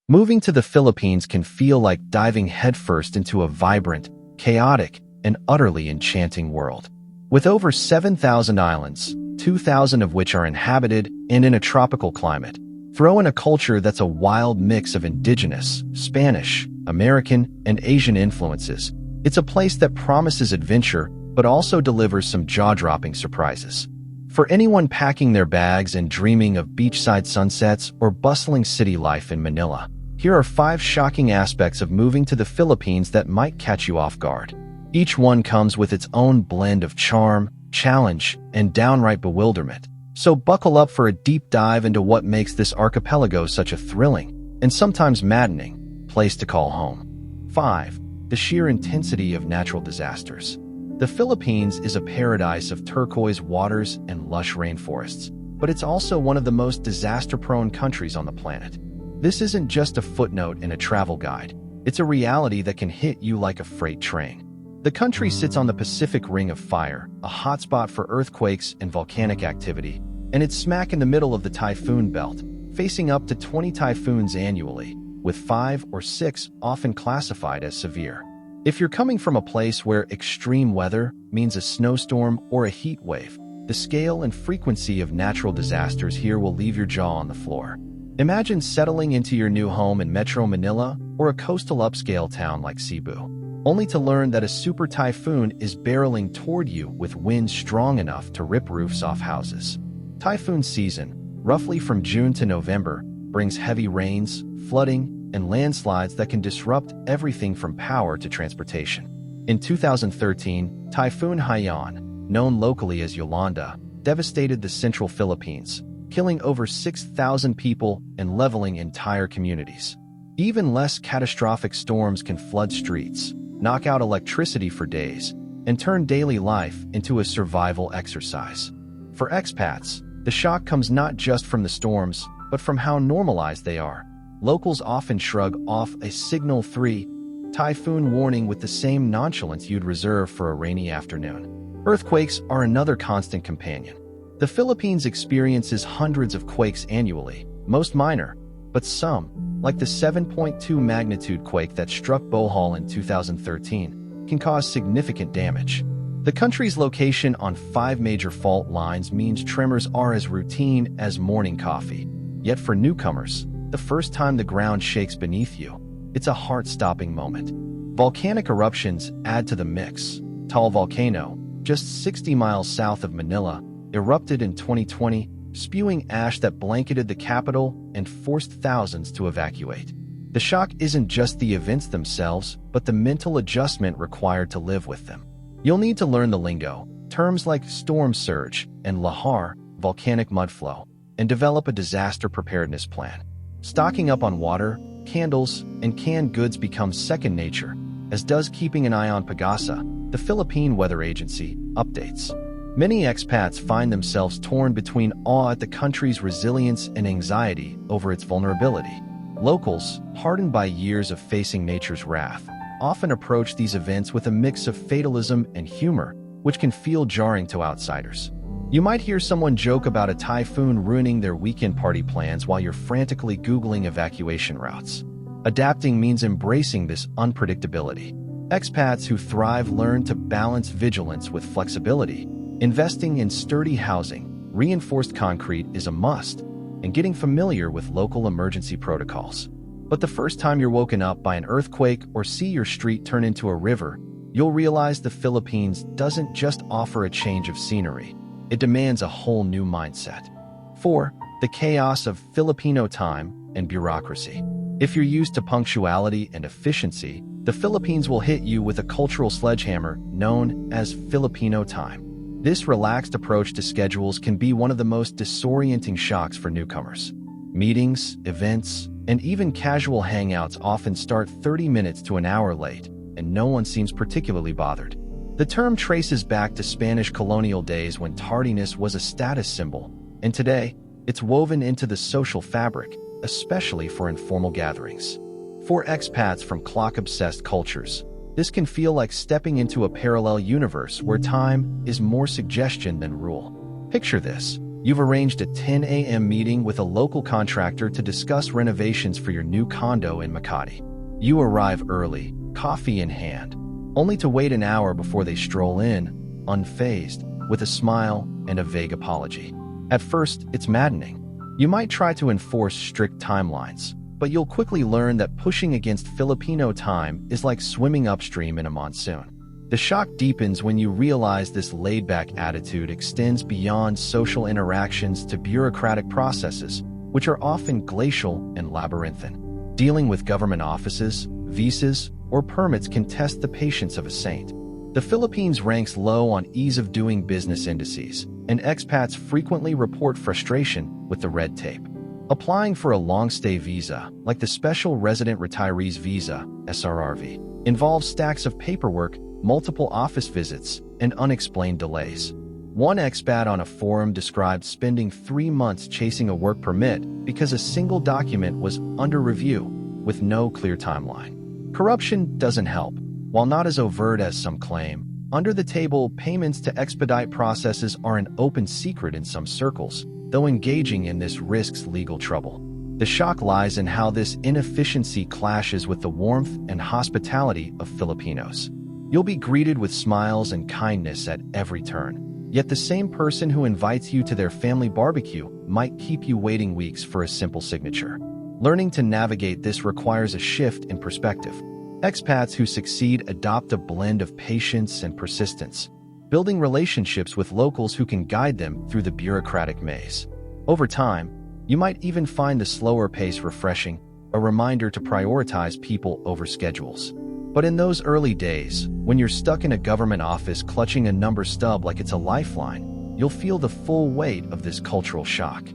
Moving to the Philippines can feel like diving headfirst into a vibrant, chaotic, and utterly enchanting world. With over 7,000 islands, 2,000 of which are inhabited and in a tropical climate, throw in a culture that's a wild mix of indigenous, Spanish, American, and Asian influences. It's a place that promises adventure, but also delivers some jaw-dropping surprises. For anyone packing their bags and dreaming of beachside sunsets or bustling city life in Manila, here are 5 shocking aspects of moving to the Philippines that might catch you off guard. Each one comes with its own blend of charm, challenge, and downright bewilderment. So buckle up for a deep dive into what makes this archipelago such a thrilling, and sometimes maddening, place to call home. 5. The sheer intensity of natural disasters. The Philippines is a paradise of turquoise waters and lush rainforests, but it's also one of the most disaster-prone countries on the planet. This isn't just a footnote in a travel guide. It's a reality that can hit you like a freight train. The country sits on the Pacific Ring of Fire, a hotspot for earthquakes and volcanic activity, and it's smack in the middle of the typhoon belt, facing up to 20 typhoons annually, with 5 or 6 often classified as severe. If you're coming from a place where extreme weather means a snowstorm or a heat wave, the scale and frequency of natural disasters here will leave your jaw on the floor. Imagine settling into your new home in Metro Manila or a coastal upscale town like Cebu, only to learn that a super typhoon is barreling toward you with winds strong enough to rip roofs off houses. Typhoon season, roughly from June to November, brings heavy rains, flooding, and landslides that can disrupt everything from power to transportation. In 2013, Typhoon Haiyan, known locally as Yolanda, devastated the central Philippines, killing over 6,000 people and leveling entire communities. Even less catastrophic storms can flood streets, knock out electricity for days, and turn daily life into a survival exercise. For expats, the shock comes not just from the storms, but from how normalized they are. Locals often shrug off a Signal 3 typhoon warning with the same nonchalance you'd reserve for a rainy afternoon. Earthquakes are another constant companion. The Philippines experiences hundreds of quakes annually, most minor, but some, like the 7.2 magnitude quake that struck Bohol in 2013, can cause significant damage. The country's location on 5 major fault lines means tremors are as routine as morning coffee. Yet for newcomers, the first time the ground shakes beneath you, it's a heart-stopping moment. Volcanic eruptions add to the mix. Taal Volcano, just 60 miles south of Manila, erupted in 2020, spewing ash that blanketed the capital and forced thousands to evacuate. The shock isn't just the events themselves, but the mental adjustment required to live with them. You'll need to learn the lingo, terms like storm surge and lahar, volcanic mudflow, and develop a disaster preparedness plan. Stocking up on water, candles, and canned goods becomes second nature, as does keeping an eye on Pagasa, the Philippine Weather Agency, updates. Many expats find themselves torn between awe at the country's resilience and anxiety over its vulnerability. Locals, hardened by years of facing nature's wrath, often approach these events with a mix of fatalism and humor, which can feel jarring to outsiders. You might hear someone joke about a typhoon ruining their weekend party plans while you're frantically Googling evacuation routes. Adapting means embracing this unpredictability. Expats who thrive learn to balance vigilance with flexibility. Investing in sturdy housing, reinforced concrete is a must, and getting familiar with local emergency protocols. But the first time you're woken up by an earthquake or see your street turn into a river, you'll realize the Philippines doesn't just offer a change of scenery. It demands a whole new mindset. 4. The chaos of Filipino time and bureaucracy. If you're used to punctuality and efficiency, the Philippines will hit you with a cultural sledgehammer known as Filipino time. This relaxed approach to schedules can be one of the most disorienting shocks for newcomers. Meetings, events, and even casual hangouts often start 30 minutes to an hour late, and no one seems particularly bothered. The term traces back to Spanish colonial days when tardiness was a status symbol, and today, it's woven into the social fabric, especially for informal gatherings. For expats from clock-obsessed cultures, this can feel like stepping into a parallel universe where time is more suggestion than rule. Picture this. You've arranged a 10 a.m. meeting with a local contractor to discuss renovations for your new condo in Makati. You arrive early, coffee in hand, only to wait an hour before they stroll in, unfazed, with a smile and a vague apology. At first, it's maddening. You might try to enforce strict timelines, but you'll quickly learn that pushing against Filipino time is like swimming upstream in a monsoon. The shock deepens when you realize this laid-back attitude extends beyond social interactions to bureaucratic processes, which are often glacial and labyrinthine. Dealing with government offices, visas, or permits can test the patience of a saint. The Philippines ranks low on ease of doing business indices, and expats frequently report frustration with the red tape. Applying for a long-stay visa, like the Special Resident Retirees Visa (SRRV), involves stacks of paperwork, multiple office visits, and unexplained delays. One expat on a forum described spending 3 months chasing a work permit because a single document was under review, with no clear timeline. Corruption doesn't help. While not as overt as some claim, under-the-table payments to expedite processes are an open secret in some circles, though engaging in this risks legal trouble. The shock lies in how this inefficiency clashes with the warmth and hospitality of Filipinos. You'll be greeted with smiles and kindness at every turn, yet the same person who invites you to their family barbecue might keep you waiting weeks for a simple signature. Learning to navigate this requires a shift in perspective. Expats who succeed adopt a blend of patience and persistence, building relationships with locals who can guide them through the bureaucratic maze. Over time, you might even find the slower pace refreshing, a reminder to prioritize people over schedules. But in those early days, when you're stuck in a government office clutching a number stub like it's a lifeline, you'll feel the full weight of this cultural shock.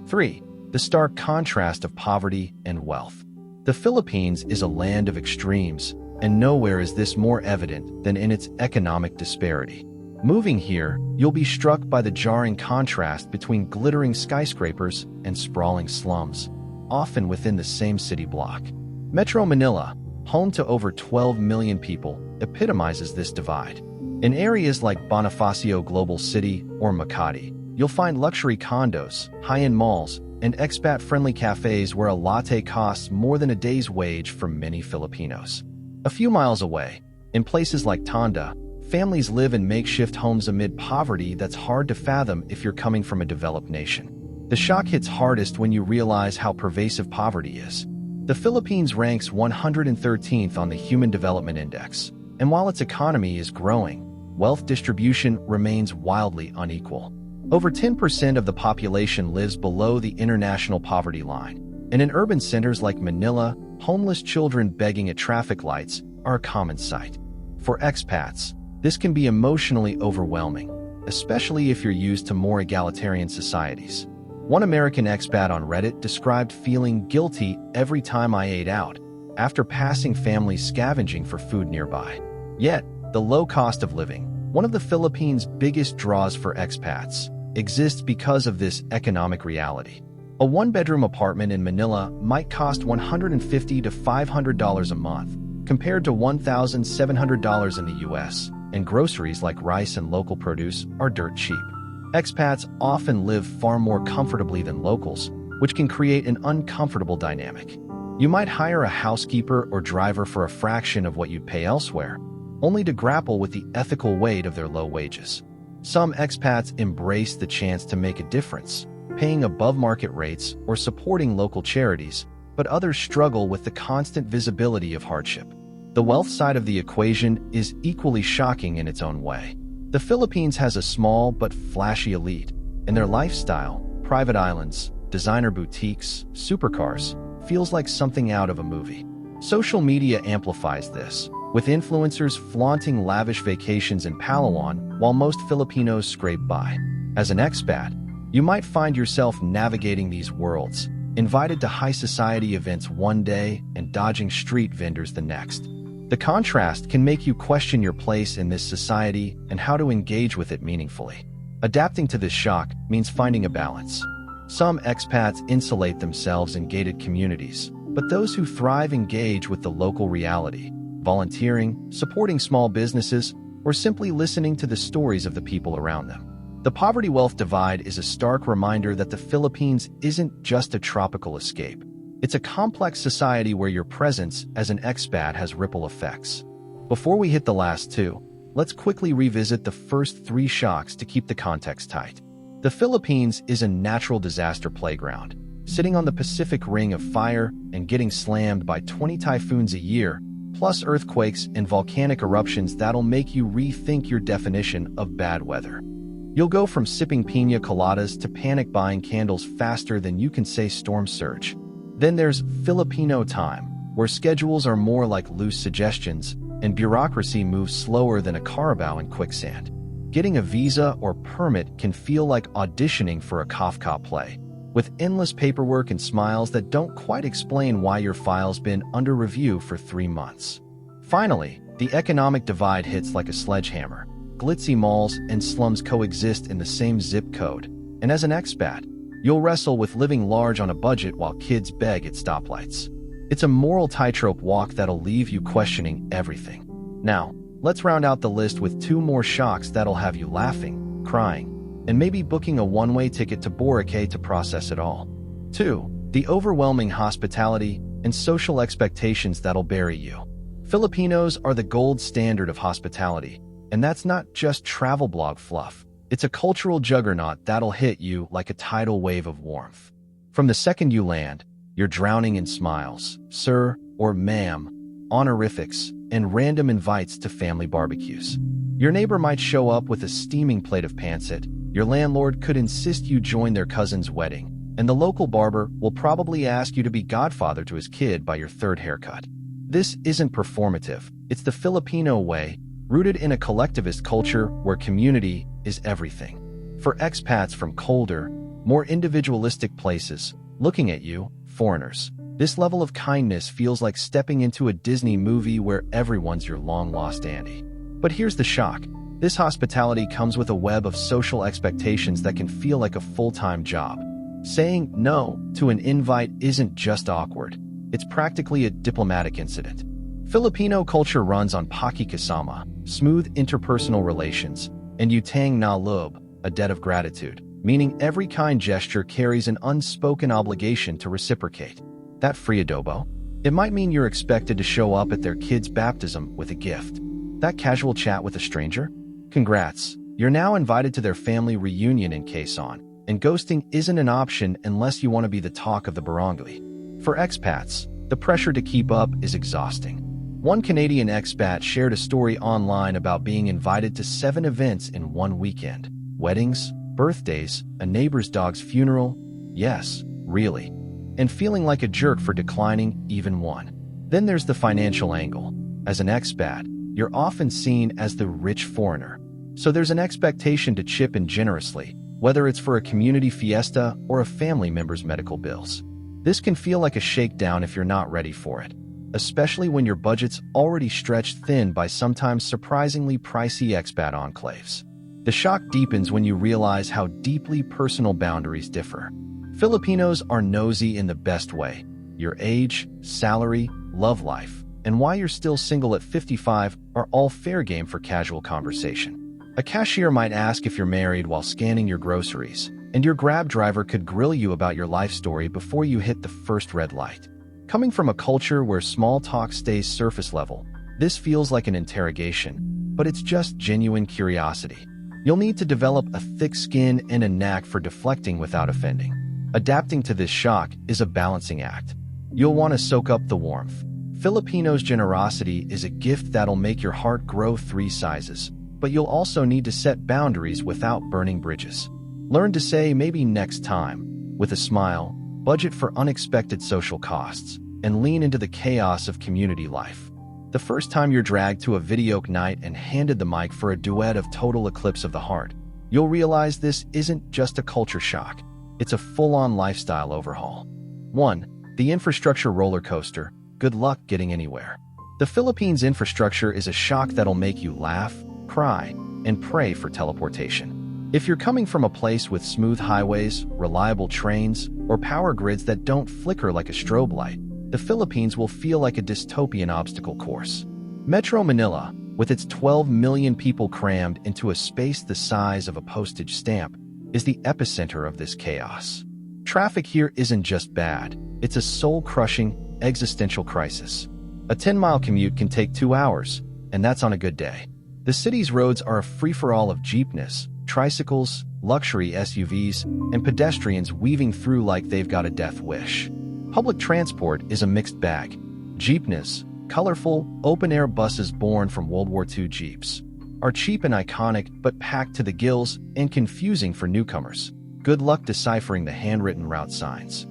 3. The stark contrast of poverty and wealth. The Philippines is a land of extremes, and nowhere is this more evident than in its economic disparity. Moving here, you'll be struck by the jarring contrast between glittering skyscrapers and sprawling slums, often within the same city block. Metro Manila, home to over 12 million people, epitomizes this divide. In areas like Bonifacio Global City or Makati, you'll find luxury condos, high-end malls, and expat-friendly cafes where a latte costs more than a day's wage for many Filipinos. A few miles away, in places like Tonda, families live in makeshift homes amid poverty that's hard to fathom if you're coming from a developed nation. The shock hits hardest when you realize how pervasive poverty is. The Philippines ranks 113th on the Human Development Index, and while its economy is growing, wealth distribution remains wildly unequal. Over 10% of the population lives below the international poverty line, and in urban centers like Manila, homeless children begging at traffic lights are a common sight. For expats, this can be emotionally overwhelming, especially if you're used to more egalitarian societies. One American expat on Reddit described feeling guilty every time I ate out, after passing families scavenging for food nearby. Yet, the low cost of living, one of the Philippines' biggest draws for expats, exists because of this economic reality. A one-bedroom apartment in Manila might cost $150 to $500 a month, compared to $1,700 in the US, and groceries like rice and local produce are dirt cheap. Expats often live far more comfortably than locals, which can create an uncomfortable dynamic. You might hire a housekeeper or driver for a fraction of what you'd pay elsewhere, only to grapple with the ethical weight of their low wages. Some expats embrace the chance to make a difference, paying above market rates or supporting local charities, but others struggle with the constant visibility of hardship. The wealth side of the equation is equally shocking in its own way. The Philippines has a small but flashy elite, and their lifestyle, private islands, designer boutiques, supercars, feels like something out of a movie. Social media amplifies this, with influencers flaunting lavish vacations in Palawan while most Filipinos scrape by. As an expat, you might find yourself navigating these worlds, invited to high society events one day and dodging street vendors the next. The contrast can make you question your place in this society and how to engage with it meaningfully. Adapting to this shock means finding a balance. Some expats insulate themselves in gated communities, but those who thrive engage with the local reality, volunteering, supporting small businesses, or simply listening to the stories of the people around them. The poverty-wealth divide is a stark reminder that the Philippines isn't just a tropical escape. It's a complex society where your presence as an expat has ripple effects. Before we hit the last two, let's quickly revisit the first three shocks to keep the context tight. The Philippines is a natural disaster playground, sitting on the Pacific Ring of Fire and getting slammed by 20 typhoons a year, plus earthquakes and volcanic eruptions that'll make you rethink your definition of bad weather. You'll go from sipping piña coladas to panic buying candles faster than you can say storm surge. Then there's Filipino time, where schedules are more like loose suggestions and bureaucracy moves slower than a carabao in quicksand. Getting a visa or permit can feel like auditioning for a Kafka play, with endless paperwork and smiles that don't quite explain why your file's been under review for 3 months. Finally, the economic divide hits like a sledgehammer. Glitzy malls and slums coexist in the same zip code, and as an expat, you'll wrestle with living large on a budget while kids beg at stoplights. It's a moral tightrope walk that'll leave you questioning everything. Now, let's round out the list with 2 more shocks that'll have you laughing, crying, and maybe booking a one-way ticket to Boracay to process it all. 2. The overwhelming hospitality and social expectations that'll bury you. Filipinos are the gold standard of hospitality, and that's not just travel blog fluff. It's a cultural juggernaut that'll hit you like a tidal wave of warmth. From the second you land, you're drowning in smiles, sir or ma'am, honorifics, and random invites to family barbecues. Your neighbor might show up with a steaming plate of pancit, your landlord could insist you join their cousin's wedding, and the local barber will probably ask you to be godfather to his kid by your 3rd haircut. This isn't performative, it's the Filipino way, rooted in a collectivist culture where community is everything. For expats from colder, more individualistic places, looking at you, foreigners, this level of kindness feels like stepping into a Disney movie where everyone's your long-lost auntie. But here's the shock. This hospitality comes with a web of social expectations that can feel like a full-time job. Saying no to an invite isn't just awkward. It's practically a diplomatic incident. Filipino culture runs on pakikisama, smooth interpersonal relations, and utang na loob, a debt of gratitude, meaning every kind gesture carries an unspoken obligation to reciprocate. That free adobo? It might mean you're expected to show up at their kid's baptism with a gift. That casual chat with a stranger? Congrats, you're now invited to their family reunion in Quezon, and ghosting isn't an option unless you want to be the talk of the barangay. For expats, the pressure to keep up is exhausting. One Canadian expat shared a story online about being invited to 7 events in one weekend. Weddings, birthdays, a neighbor's dog's funeral, yes, really, and feeling like a jerk for declining even one. Then there's the financial angle. As an expat, you're often seen as the rich foreigner, so there's an expectation to chip in generously, whether it's for a community fiesta or a family member's medical bills. This can feel like a shakedown if you're not ready for it, especially when your budget's already stretched thin by sometimes surprisingly pricey expat enclaves. The shock deepens when you realize how deeply personal boundaries differ. Filipinos are nosy in the best way. Your age, salary, love life, and why you're still single at 55 are all fair game for casual conversation. A cashier might ask if you're married while scanning your groceries, and your Grab driver could grill you about your life story before you hit the first red light. Coming from a culture where small talk stays surface level, this feels like an interrogation, but it's just genuine curiosity. You'll need to develop a thick skin and a knack for deflecting without offending. Adapting to this shock is a balancing act. You'll want to soak up the warmth. Filipinos' generosity is a gift that'll make your heart grow 3 sizes, but you'll also need to set boundaries without burning bridges. Learn to say maybe next time, with a smile, budget for unexpected social costs, and lean into the chaos of community life. The first time you're dragged to a video night and handed the mic for a duet of Total Eclipse of the Heart, you'll realize this isn't just a culture shock. It's a full-on lifestyle overhaul. 1. The infrastructure roller coaster. Good luck getting anywhere. The Philippines' infrastructure is a shock that'll make you laugh, cry, and pray for teleportation. If you're coming from a place with smooth highways, reliable trains, or power grids that don't flicker like a strobe light, the Philippines will feel like a dystopian obstacle course. Metro Manila, with its 12 million people crammed into a space the size of a postage stamp, is the epicenter of this chaos. Traffic here isn't just bad, it's a soul-crushing, existential crisis. A 10-mile commute can take 2 hours, and that's on a good day. The city's roads are a free-for-all of jeepneys, tricycles, luxury SUVs, and pedestrians weaving through like they've got a death wish. Public transport is a mixed bag. Jeepneys, colorful, open-air buses born from World War II Jeeps, are cheap and iconic but packed to the gills and confusing for newcomers. Good luck deciphering the handwritten route signs.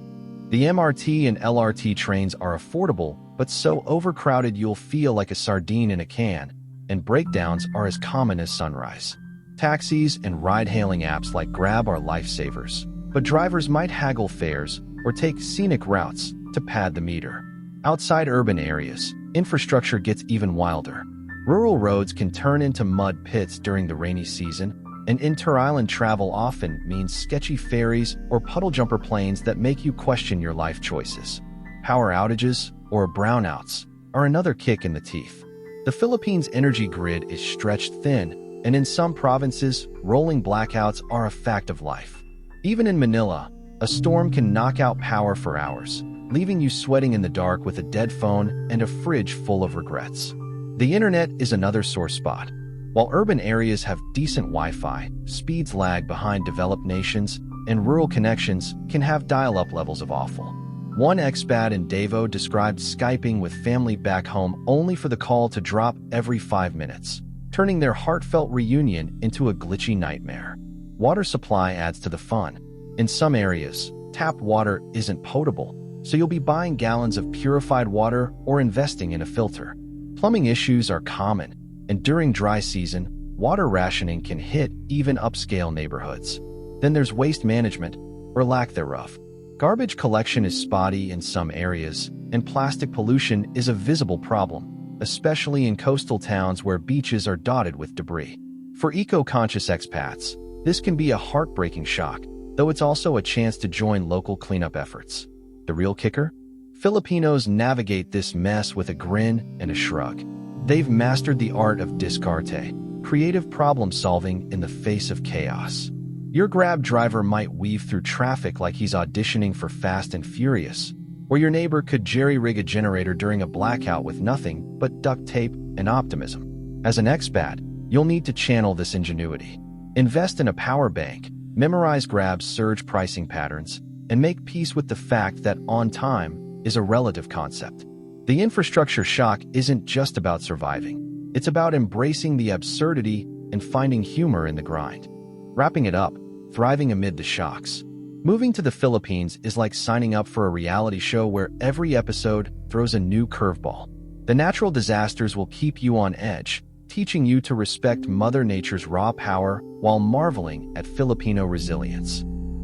The MRT and LRT trains are affordable but so overcrowded you'll feel like a sardine in a can, and breakdowns are as common as sunrise. Taxis and ride-hailing apps like Grab are lifesavers, but drivers might haggle fares or take scenic routes to pad the meter. Outside urban areas, infrastructure gets even wilder. Rural roads can turn into mud pits during the rainy season, and inter-island travel often means sketchy ferries or puddle jumper planes that make you question your life choices. Power outages or brownouts are another kick in the teeth. The Philippines' energy grid is stretched thin, and in some provinces, rolling blackouts are a fact of life. Even in Manila, a storm can knock out power for hours, leaving you sweating in the dark with a dead phone and a fridge full of regrets. The internet is another sore spot. While urban areas have decent Wi-Fi, speeds lag behind developed nations, and rural connections can have dial-up levels of awful. One expat in Davao described Skyping with family back home only for the call to drop every 5 minutes, turning their heartfelt reunion into a glitchy nightmare. Water supply adds to the fun. In some areas, tap water isn't potable, so you'll be buying gallons of purified water or investing in a filter. Plumbing issues are common, and during dry season, water rationing can hit even upscale neighborhoods. Then there's waste management, or lack thereof. Garbage collection is spotty in some areas, and plastic pollution is a visible problem, especially in coastal towns where beaches are dotted with debris. For eco-conscious expats, this can be a heartbreaking shock, though it's also a chance to join local cleanup efforts. The real kicker? Filipinos navigate this mess with a grin and a shrug. They've mastered the art of discarte, creative problem-solving in the face of chaos. Your Grab driver might weave through traffic like he's auditioning for Fast and Furious, or your neighbor could jerry-rig a generator during a blackout with nothing but duct tape and optimism. As an expat, you'll need to channel this ingenuity. Invest in a power bank, memorize Grab's surge pricing patterns, and make peace with the fact that on time is a relative concept. The infrastructure shock isn't just about surviving. It's about embracing the absurdity and finding humor in the grind. Wrapping it up, thriving amid the shocks. Moving to the Philippines is like signing up for a reality show where every episode throws a new curveball. The natural disasters will keep you on edge, teaching you to respect Mother Nature's raw power while marveling at Filipino resilience.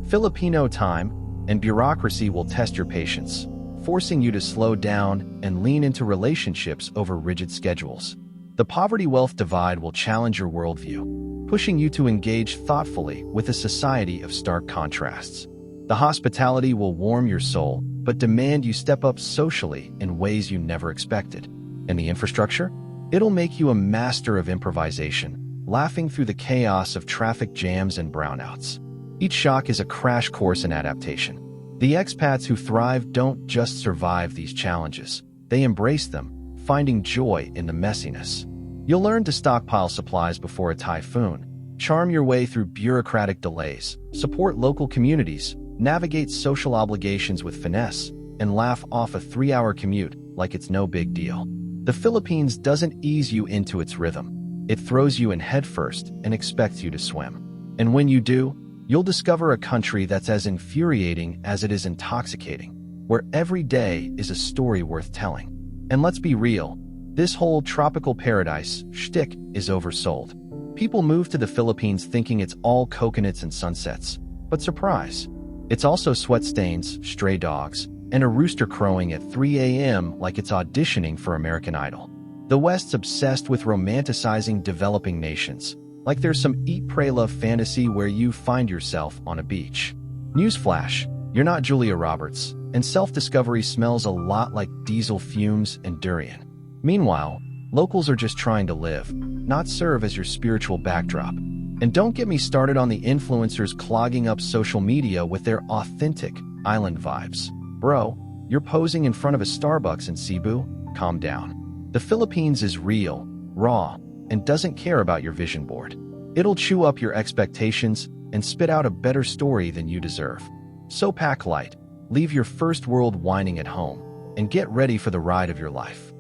Filipino time and bureaucracy will test your patience, forcing you to slow down and lean into relationships over rigid schedules. The poverty-wealth divide will challenge your worldview, pushing you to engage thoughtfully with a society of stark contrasts. The hospitality will warm your soul, but demand you step up socially in ways you never expected. And the infrastructure? It'll make you a master of improvisation, laughing through the chaos of traffic jams and brownouts. Each shock is a crash course in adaptation. The expats who thrive don't just survive these challenges, they embrace them, finding joy in the messiness. You'll learn to stockpile supplies before a typhoon, charm your way through bureaucratic delays, support local communities, navigate social obligations with finesse, and laugh off a 3-hour commute like it's no big deal. The Philippines doesn't ease you into its rhythm. It throws you in headfirst and expects you to swim. And when you do, you'll discover a country that's as infuriating as it is intoxicating, where every day is a story worth telling. And let's be real, this whole tropical paradise shtick is oversold. People move to the Philippines thinking it's all coconuts and sunsets, but surprise, it's also sweat stains, stray dogs, and a rooster crowing at 3 a.m. like it's auditioning for American Idol. The West's obsessed with romanticizing developing nations, like there's some eat, pray, love fantasy where you find yourself on a beach. Newsflash, you're not Julia Roberts, and self-discovery smells a lot like diesel fumes and durian. Meanwhile, Locals are just trying to live, not serve as your spiritual backdrop. And don't get me started on the influencers clogging up social media with their authentic island vibes. Bro, you're posing in front of a Starbucks in Cebu? Calm down. The Philippines is real, raw, and doesn't care about your vision board. It'll chew up your expectations and spit out a better story than you deserve. So pack light, leave your first world whining at home, and get ready for the ride of your life.